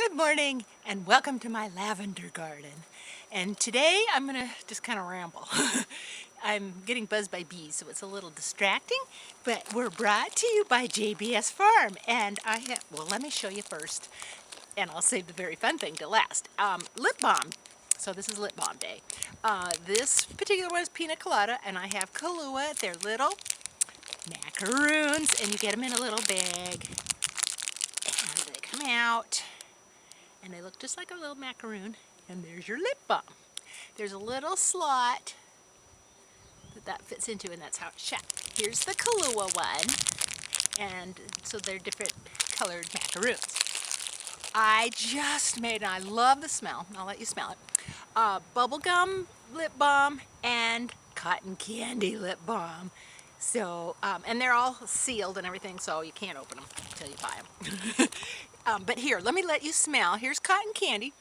Good morning and welcome to my lavender garden. And today I'm going to just kind of ramble. I'm getting buzzed by bees, so it's a little distracting, but we're brought to you by JBS Farm. And well, let me show you first, and I'll save the very fun thing to last. Lip balm. So this is lip balm day. This particular one is Pina Colada, and I have Kaluah. They're little macaroons, and you get them in a little bag. And they come out. And they look just like a little macaroon. And there's your lip balm. There's a little slot that fits into, and that's how it's shut. Here's the Kaluah one. And so they're different colored macaroons. I just made, and I love the smell. I'll let you smell it. Bubblegum lip balm and cotton candy lip balm. So, and they're all sealed and everything, so you can't open them until you buy them. But here, let me let you smell. Here's cotton candy.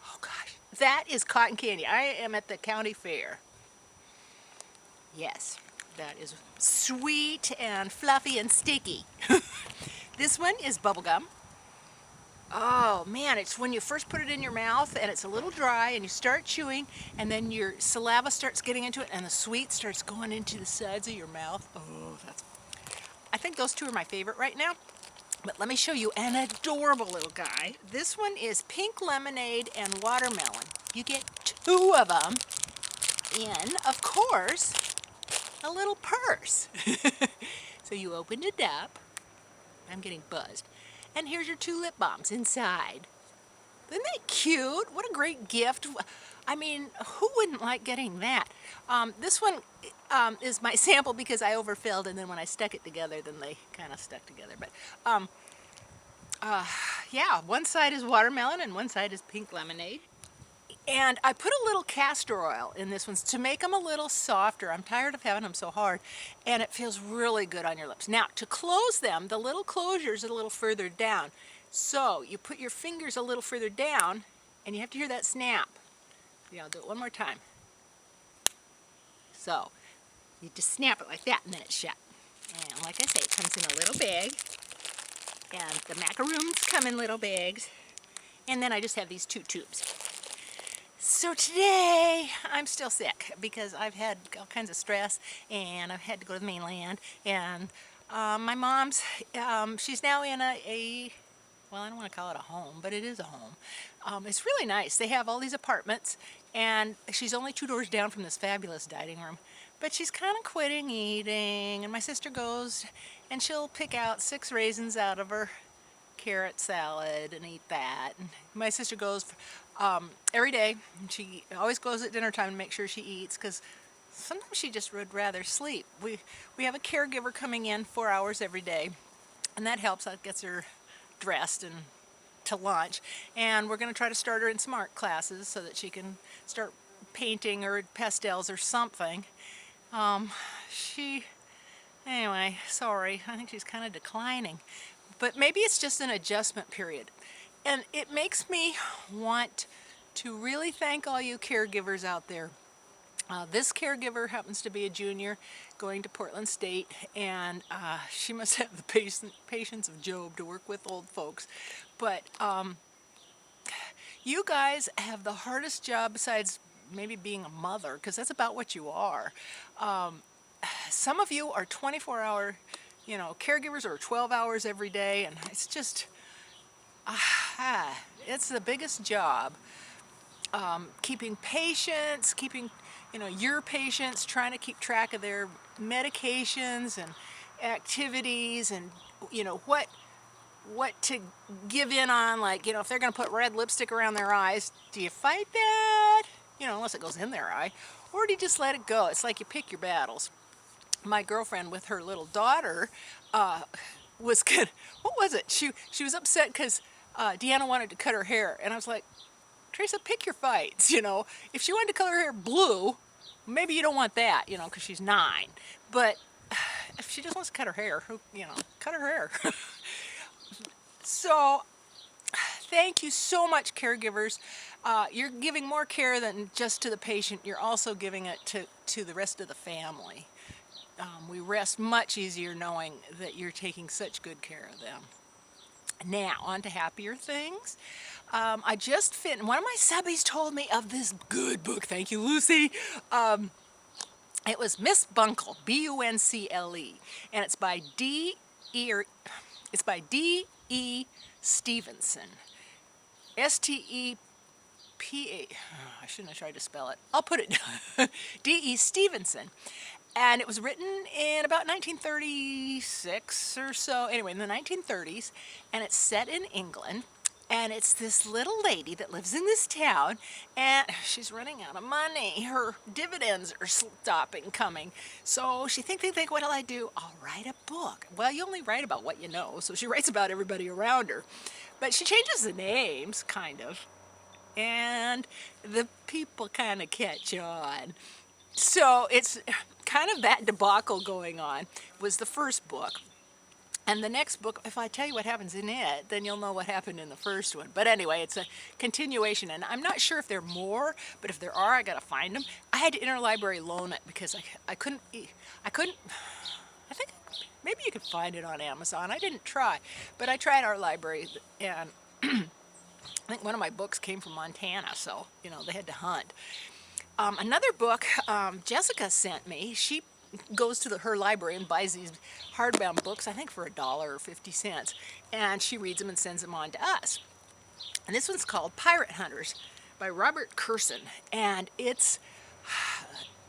Oh gosh, that is cotton candy. I am at the county fair. Yes, that is sweet and fluffy and sticky. This one is bubblegum. Oh man, it's when you first put it in your mouth and it's a little dry and you start chewing and then your saliva starts getting into it and the sweet starts going into the sides of your mouth. Oh, I think those two are my favorite right now. But let me show you an adorable little guy. This one is pink lemonade and watermelon. You get two of them in, of course, a little purse. So you open it up. I'm getting buzzed. And here's your two lip balms inside. Isn't that cute? What a great gift. I mean, who wouldn't like getting that? This one is my sample because I overfilled, and then when I stuck it together, then they kind of stuck together. But yeah, one side is watermelon and one side is pink lemonade. And I put a little castor oil in this one to make them a little softer. I'm tired of having them so hard, and it feels really good on your lips. Now, to close them, the little closure is a little further down. So you put your fingers a little further down, and you have to hear that snap. Yeah, I'll do it one more time. So you just snap it like that, and then it's shut. And like I say, it comes in a little bag, and the macaroons come in little bags, and then I just have these two tubes. So today, I'm still sick because I've had all kinds of stress and I've had to go to the mainland, and my mom's, she's now in well, I don't want to call it a home, but it is a home. It's really nice. They have all these apartments, and she's only 2 doors down from this fabulous dining room, but she's kind of quitting eating, and my sister goes and she'll pick out 6 raisins out of her carrot salad and eat that. And my sister goes every day. She always goes at dinner time to make sure she eats, because sometimes she just would rather sleep. We have a caregiver coming in 4 hours every day, and that helps. That gets her dressed and to lunch. And we're going to try to start her in some art classes so that she can start painting or pastels or something. Anyway, sorry, I think she's kind of declining. But maybe it's just an adjustment period. And it makes me want to really thank all you caregivers out there. This caregiver happens to be a junior going to Portland State, and she must have the patience of Job to work with old folks. But you guys have the hardest job besides maybe being a mother, because that's about what you are. Some of you are 24-hour, caregivers, or 12 hours every day, and it's just, it's the biggest job. Keeping patients, keeping, your patients, trying to keep track of their medications and activities, and, what to give in on, like, if they're going to put red lipstick around their eyes, do you fight that? Unless it goes in their eye, or do you just let it go? It's like you pick your battles. My girlfriend with her little daughter was good. What was it? She was upset because Deanna wanted to cut her hair, and I was like, Teresa, pick your fights. If she wanted to color her hair blue, maybe you don't want that, because she's 9. But if she just wants to cut her hair, cut her hair. So thank you so much, caregivers. You're giving more care than just to the patient. You're also giving it to the rest of the family. We rest much easier knowing that you're taking such good care of them. Now, on to happier things. I just one of my subbies told me of this good book. Thank you, Lucy. It was Miss Buncle, B-U-N-C-L-E, and it's by D.E. Stevenson, S-T-E-P-A. I shouldn't have tried to spell it. I'll put it D.E. Stevenson. And it was written in about 1936 or so, anyway, in the 1930s, and it's set in England. And it's this little lady that lives in this town, and she's running out of money. Her dividends are stopping coming. So she think, what'll I do? I'll write a book. Well, you only write about what you know, so she writes about everybody around her. But she changes the names, kind of. And the people kind of catch on. So it's kind of that debacle going on, was the first book. And the next book, if I tell you what happens in it, then you'll know what happened in the first one. But anyway, it's a continuation, and I'm not sure if there are more, but if there are, I gotta find them. I had to interlibrary loan it because I couldn't, I think maybe you could find it on Amazon. I didn't try, but I tried our library, and I think one of my books came from Montana, so, you know, they had to hunt. Another book Jessica sent me, she goes to her library and buys these hardbound books, I think for $1 or 50 cents, and she reads them and sends them on to us. And this one's called Pirate Hunters by Robert Kurson, and it's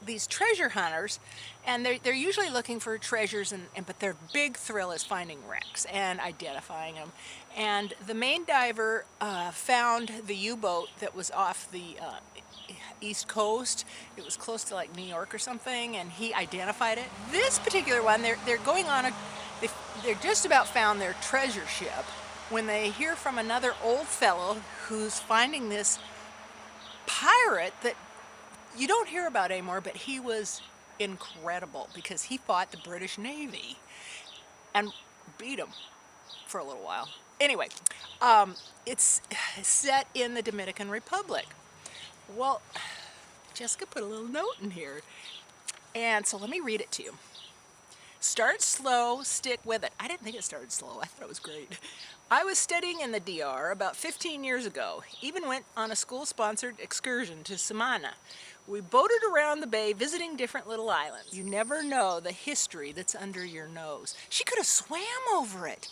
these treasure hunters, and they're usually looking for treasures, but their big thrill is finding wrecks and identifying them. And the main diver found the U-boat that was off the East Coast. It was close to like New York or something, and he identified it. This particular one, they're going on they're just about found their treasure ship when they hear from another old fellow who's finding this pirate that you don't hear about anymore, but he was incredible because he fought the British Navy and beat them for a little while. Anyway, it's set in the Dominican Republic. Well, Jessica put a little note in here, and so let me read it to you. Start slow, stick with it. I didn't think it started slow. I thought it was great. I was studying in the DR about 15 years ago. Even went on a school-sponsored excursion to Samana. We boated around the bay visiting different little islands. You never know the history that's under your nose. She could have swam over it.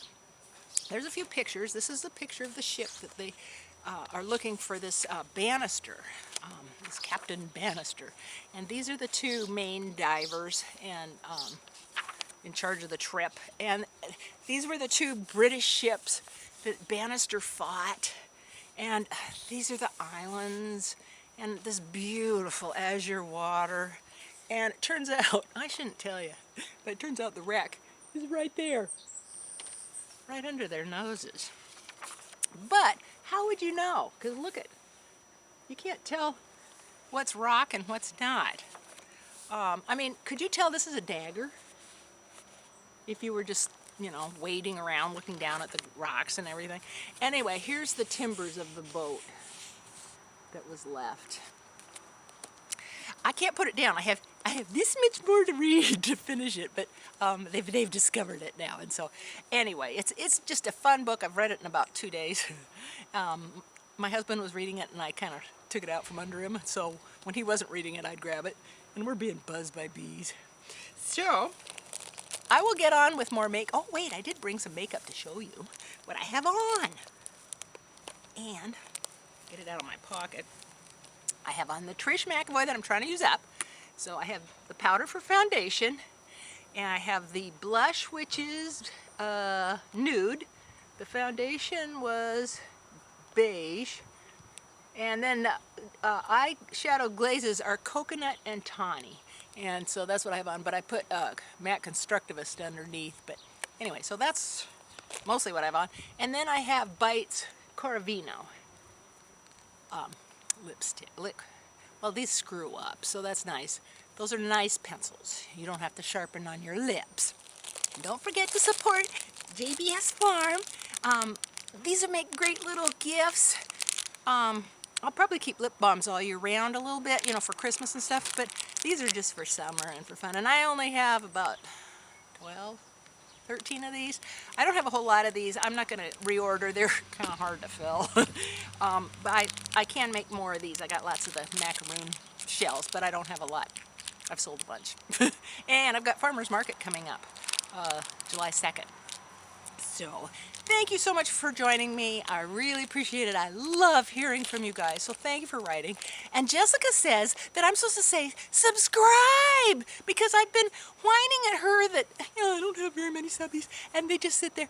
There's a few pictures. This is the picture of the ship that they are looking for, this Bannister, this Captain Bannister. And these are the two main divers and in charge of the trip. And these were the two British ships that Bannister fought. And these are the islands and this beautiful azure water. And it turns out, I shouldn't tell you, but it turns out the wreck is right there, right under their noses. But how would you know? Because look you can't tell what's rock and what's not. I mean, could you tell this is a dagger? If you were just, you know, wading around looking down at the rocks and everything. Anyway, here's the timbers of the boat that was left. I can't put it down. I have this much more to read to finish it, but they've discovered it now, and so anyway, it's just a fun book. I've read it in about 2 days. My husband was reading it, and I kind of took it out from under him. So when he wasn't reading it, I'd grab it, and we're being buzzed by bees. So I will get on with more Oh wait, I did bring some makeup to show you what I have on, and get it out of my pocket. I have on the Trish McEvoy that I'm trying to use up. So I have the powder for foundation, and I have the blush, which is Nude. The foundation was Beige. And then the eyeshadow glazes are Coconut and Tawny. And so that's what I have on, but I put Matte Constructivist underneath. But anyway, so that's mostly what I have on. And then I have Bites Corvino lipstick. Well, these screw up, so that's nice. Those are nice pencils. You don't have to sharpen on your lips. Don't forget to support JBS Farm. These will make great little gifts. I'll probably keep lip balms all year round a little bit, you know, for Christmas and stuff, but these are just for summer and for fun. And I only have about 12, 13 of these. I don't have a whole lot of these. I'm not going to reorder. They're kind of hard to fill. But I can make more of these. I got lots of the macaroon shells, but I don't have a lot. I've sold a bunch. And I've got Farmer's Market coming up July 2nd. So thank you so much for joining me. I really appreciate it. I love hearing from you guys. So thank you for writing. And Jessica says that I'm supposed to say subscribe because I've been whining at her that I don't have very many subbies and they just sit there.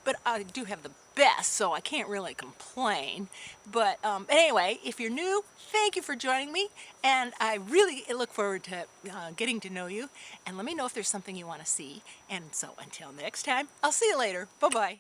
But I do have the best, so I can't really complain. But anyway, if you're new, thank you for joining me. And I really look forward to getting to know you. And let me know if there's something you want to see. And so until next time, I'll see you later. Bye-bye.